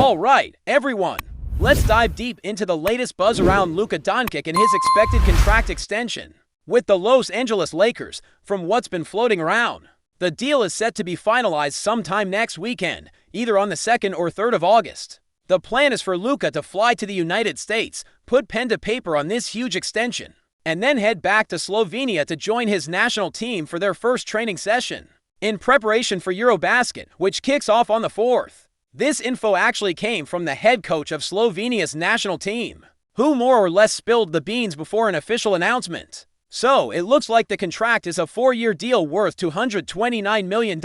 All right, everyone, let's dive deep into the latest buzz around Luca Doncic and his expected contract extension with the Los Angeles Lakers. From what's been floating around, the deal is set to be finalized sometime next weekend, either on the 2nd or 3rd of August. The plan is for Luca to fly to the United States, put pen to paper on this huge extension, and then head back to Slovenia to join his national team for their first training session in preparation for Eurobasket, which kicks off on the 4th. This info actually came from the head coach of Slovenia's national team, who more or less spilled the beans before an official announcement. So, it looks like the contract is a 4-year deal worth $229 million,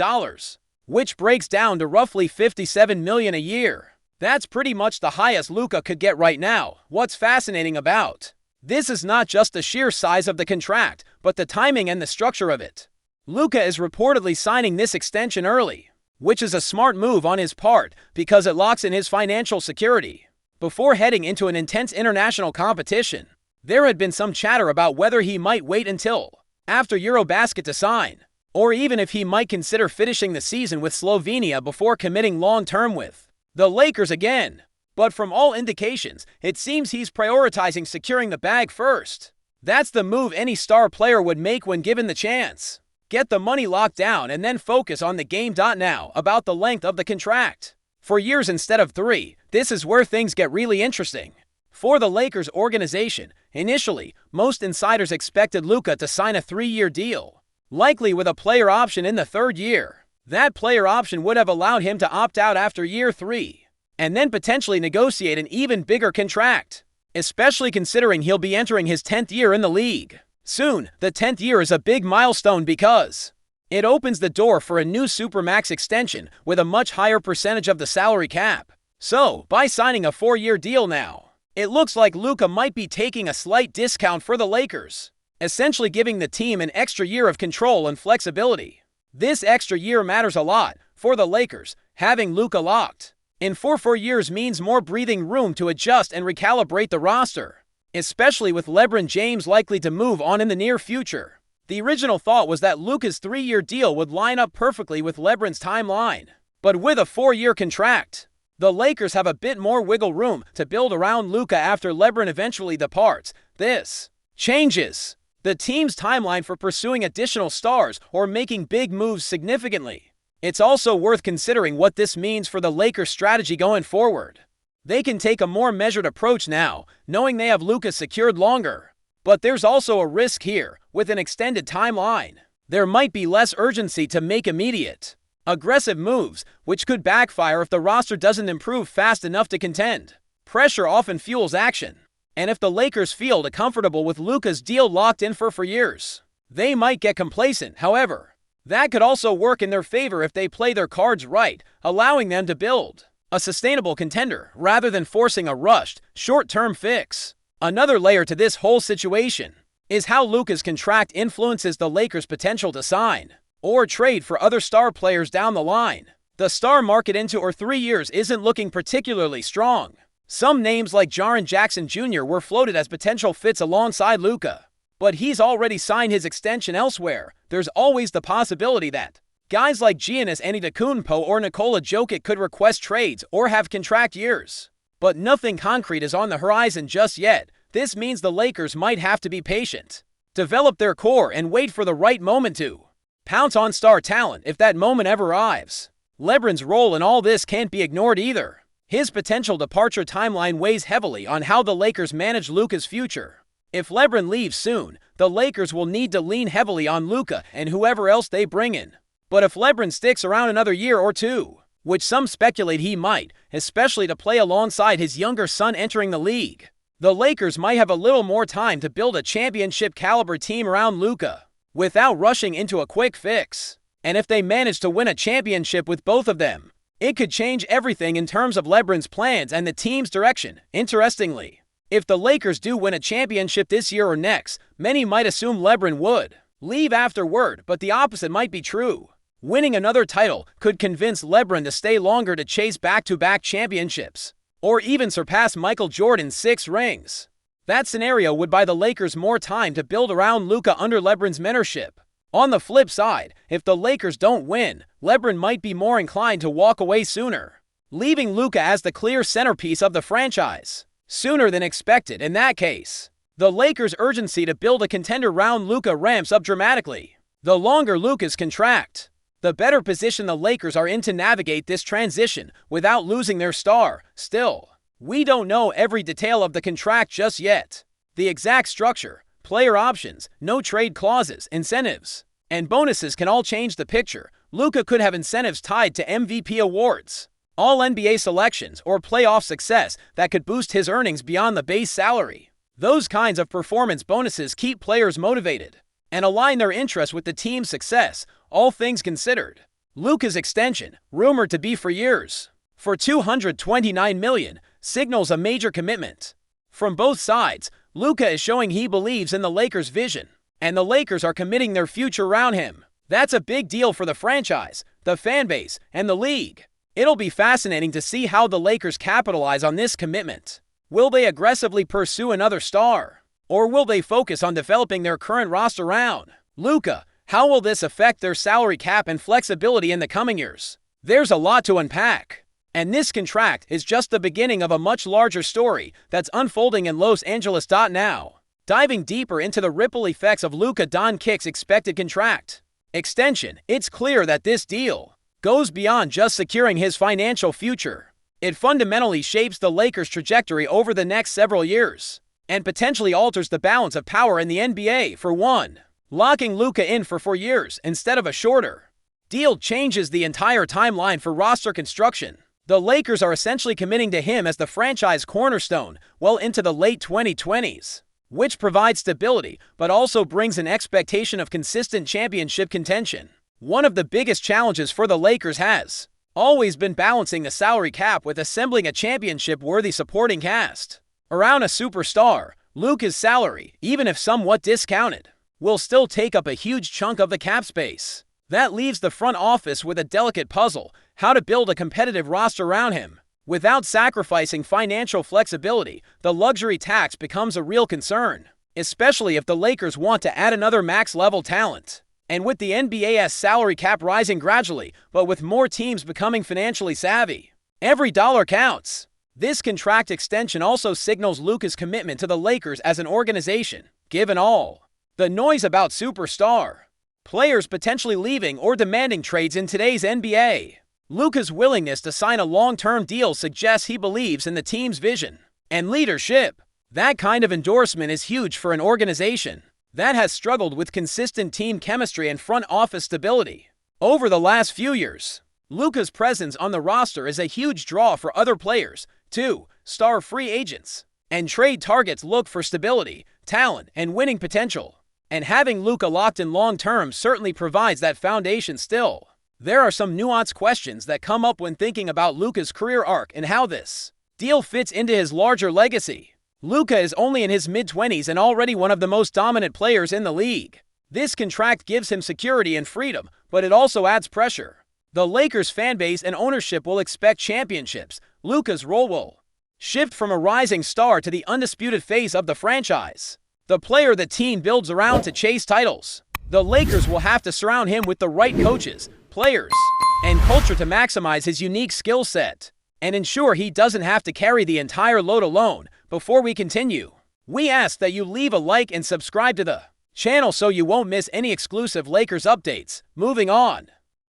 which breaks down to roughly $57 million a year. That's pretty much the highest Luca could get right now. What's fascinating about this is not just the sheer size of the contract, but the timing and the structure of it. Luca is reportedly signing this extension early, which is a smart move on his part because it locks in his financial security before heading into an intense international competition. There had been some chatter about whether he might wait until after Eurobasket to sign, or even if he might consider finishing the season with Slovenia before committing long-term with the Lakers again. But from all indications, it seems he's prioritizing securing the bag first. That's the move any star player would make when given the chance. Get the money locked down and then focus on the game. Now, about the length of the contract. For years instead of 3, this is where things get really interesting. For the Lakers organization, initially, most insiders expected Luca to sign a 3-year deal, likely with a player option in the 3rd year. That player option would have allowed him to opt out after year 3, and then potentially negotiate an even bigger contract, especially considering he'll be entering his 10th year in the league. Soon, the 10th year is a big milestone because it opens the door for a new Supermax extension with a much higher percentage of the salary cap. So, by signing a 4-year deal now, it looks like Luca might be taking a slight discount for the Lakers, essentially giving the team an extra year of control and flexibility. This extra year matters a lot for the Lakers. Having Luca locked in for 4 years means more breathing room to adjust and recalibrate the roster, especially with LeBron James likely to move on in the near future. The original thought was that Luca's 3-year deal would line up perfectly with LeBron's timeline, but with a 4-year contract, the Lakers have a bit more wiggle room to build around Luca after LeBron eventually departs. This changes the team's timeline for pursuing additional stars or making big moves significantly. It's also worth considering what this means for the Lakers' strategy going forward. They can take a more measured approach now, knowing they have Luca secured longer. But there's also a risk here. With an extended timeline, there might be less urgency to make immediate, aggressive moves, which could backfire if the roster doesn't improve fast enough to contend. Pressure often fuels action, and if the Lakers feel comfortable with Luca's deal locked in for years, they might get complacent. However, that could also work in their favor if they play their cards right, allowing them to build a sustainable contender rather than forcing a rushed, short-term fix. Another layer to this whole situation is how Luca's contract influences the Lakers' potential to sign or trade for other star players down the line. The star market in 2 or 3 years isn't looking particularly strong. Some names like Jaren Jackson Jr. were floated as potential fits alongside Luca, but he's already signed his extension elsewhere. There's always the possibility that guys like Giannis Antetokounmpo or Nikola Jokic could request trades or have contract years, but nothing concrete is on the horizon just yet. This means the Lakers might have to be patient, develop their core, and wait for the right moment to pounce on star talent if that moment ever arrives. LeBron's role in all this can't be ignored either. His potential departure timeline weighs heavily on how the Lakers manage Luca's future. If LeBron leaves soon, the Lakers will need to lean heavily on Luca and whoever else they bring in. But if LeBron sticks around another year or 2, which some speculate he might, especially to play alongside his younger son entering the league, the Lakers might have a little more time to build a championship-caliber team around Luca without rushing into a quick fix. And if they manage to win a championship with both of them, it could change everything in terms of LeBron's plans and the team's direction. Interestingly, if the Lakers do win a championship this year or next, many might assume LeBron would leave afterward, but the opposite might be true. Winning another title could convince LeBron to stay longer to chase back-to-back championships, or even surpass Michael Jordan's 6 rings. That scenario would buy the Lakers more time to build around Luca under LeBron's mentorship. On the flip side, if the Lakers don't win, LeBron might be more inclined to walk away sooner. leaving Luca as the clear centerpiece of the franchise. Sooner than expected in that case. The Lakers' urgency to build a contender around Luca ramps up dramatically. The longer Luca's contract, the better position the Lakers are in to navigate this transition without losing their star. Still, we don't know every detail of the contract just yet. The exact structure, player options, no trade clauses, incentives, and bonuses can all change the picture. Luca could have incentives tied to MVP awards, All-NBA selections, or playoff success that could boost his earnings beyond the base salary. Those kinds of performance bonuses keep players motivated and align their interests with the team's success, all things considered. Luca's extension, rumored to be for years, for $229 million, signals a major commitment. From both sides, Luca is showing he believes in the Lakers' vision, and the Lakers are committing their future around him. That's a big deal for the franchise, the fan base, and the league. It'll be fascinating to see how the Lakers capitalize on this commitment. Will they aggressively pursue another star? Or will they focus on developing their current roster around Luca? How will this affect their salary cap and flexibility in the coming years? There's a lot to unpack. And this contract is just the beginning of a much larger story that's unfolding in Los Angeles. Now, diving deeper into the ripple effects of Luka Doncic's expected contract extension, it's clear that this deal goes beyond just securing his financial future. It fundamentally shapes the Lakers' trajectory over the next several years, and potentially alters the balance of power in the NBA. For one, locking Luka in for 4 years instead of a shorter deal changes the entire timeline for roster construction. The Lakers are essentially committing to him as the franchise cornerstone well into the late 2020s, which provides stability but also brings an expectation of consistent championship contention. One of the biggest challenges for the Lakers has always been balancing the salary cap with assembling a championship-worthy supporting cast around a superstar. Luka's salary, even if somewhat discounted, will still take up a huge chunk of the cap space. That leaves the front office with a delicate puzzle: how to build a competitive roster around him without sacrificing financial flexibility. The luxury tax becomes a real concern, especially if the Lakers want to add another max-level talent. And with the NBA's salary cap rising gradually, but with more teams becoming financially savvy, every dollar counts. This contract extension also signals Luka's commitment to the Lakers as an organization. Given all the noise about superstar players potentially leaving or demanding trades in today's NBA, Luka's willingness to sign a long-term deal suggests he believes in the team's vision and leadership. That kind of endorsement is huge for an organization that has struggled with consistent team chemistry and front office stability over the last few years. Luka's presence on the roster is a huge draw for other players, too. Star free agents and trade targets look for stability, talent, and winning potential. And having Luka locked in long-term certainly provides that foundation. Still, there are some nuanced questions that come up when thinking about Luka's career arc and how this deal fits into his larger legacy. Luka is only in his mid-20s and already one of the most dominant players in the league. This contract gives him security and freedom, but it also adds pressure. The Lakers fanbase and ownership will expect championships. Luka's role will shift from a rising star to the undisputed face of the franchise, the player the team builds around to chase titles. The Lakers will have to surround him with the right coaches, players, and culture to maximize his unique skill set and ensure he doesn't have to carry the entire load alone. Before we continue, we ask that you leave a like and subscribe to the channel so you won't miss any exclusive Lakers updates. Moving on.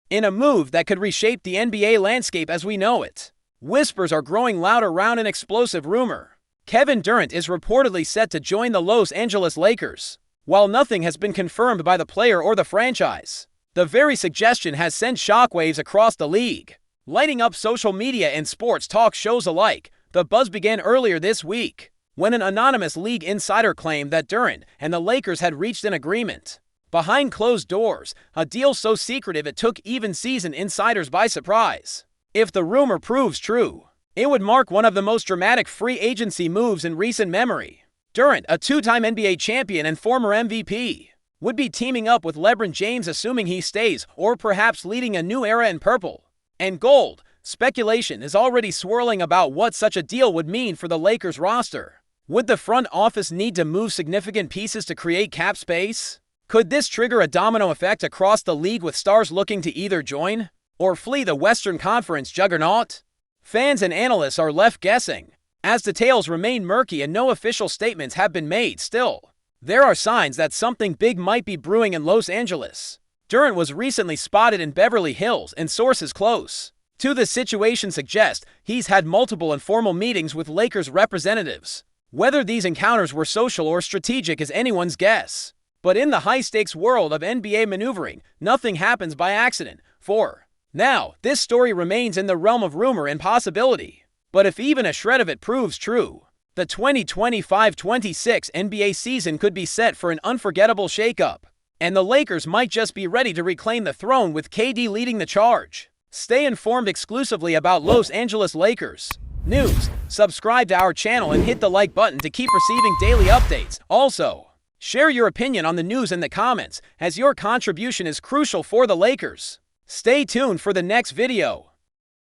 In a move that could reshape the NBA landscape as we know it, whispers are growing louder around an explosive rumor. Kevin Durant is reportedly set to join the Los Angeles Lakers. While nothing has been confirmed by the player or the franchise, the very suggestion has sent shockwaves across the league, lighting up social media and sports talk shows alike. The buzz began earlier this week when an anonymous league insider claimed that Durant and the Lakers had reached an agreement behind closed doors, a deal so secretive it took even seasoned insiders by surprise. If the rumor proves true, it would mark one of the most dramatic free agency moves in recent memory. Durant, a two-time NBA champion and former MVP, would be teaming up with LeBron James, assuming he stays, or perhaps leading a new era in purple and gold. Speculation is already swirling about what such a deal would mean for the Lakers roster. Would the front office need to move significant pieces to create cap space? Could this trigger a domino effect across the league with stars looking to either join or flee the Western Conference juggernaut? Fans and analysts are left guessing, as details remain murky and no official statements have been made. Still, there are signs that something big might be brewing in Los Angeles. Durant was recently spotted in Beverly Hills, and sources close to the situation suggest he's had multiple informal meetings with Lakers representatives. Whether these encounters were social or strategic is anyone's guess. But in the high-stakes world of NBA maneuvering, nothing happens by accident. For now, this story remains in the realm of rumor and possibility. But if even a shred of it proves true, the 2025-26 NBA season could be set for an unforgettable shakeup, and the Lakers might just be ready to reclaim the throne with KD leading the charge. Stay informed exclusively about Los Angeles Lakers news. Subscribe to our channel and hit the like button to keep receiving daily updates. Also, share your opinion on the news in the comments, as your contribution is crucial for the Lakers. Stay tuned for the next video.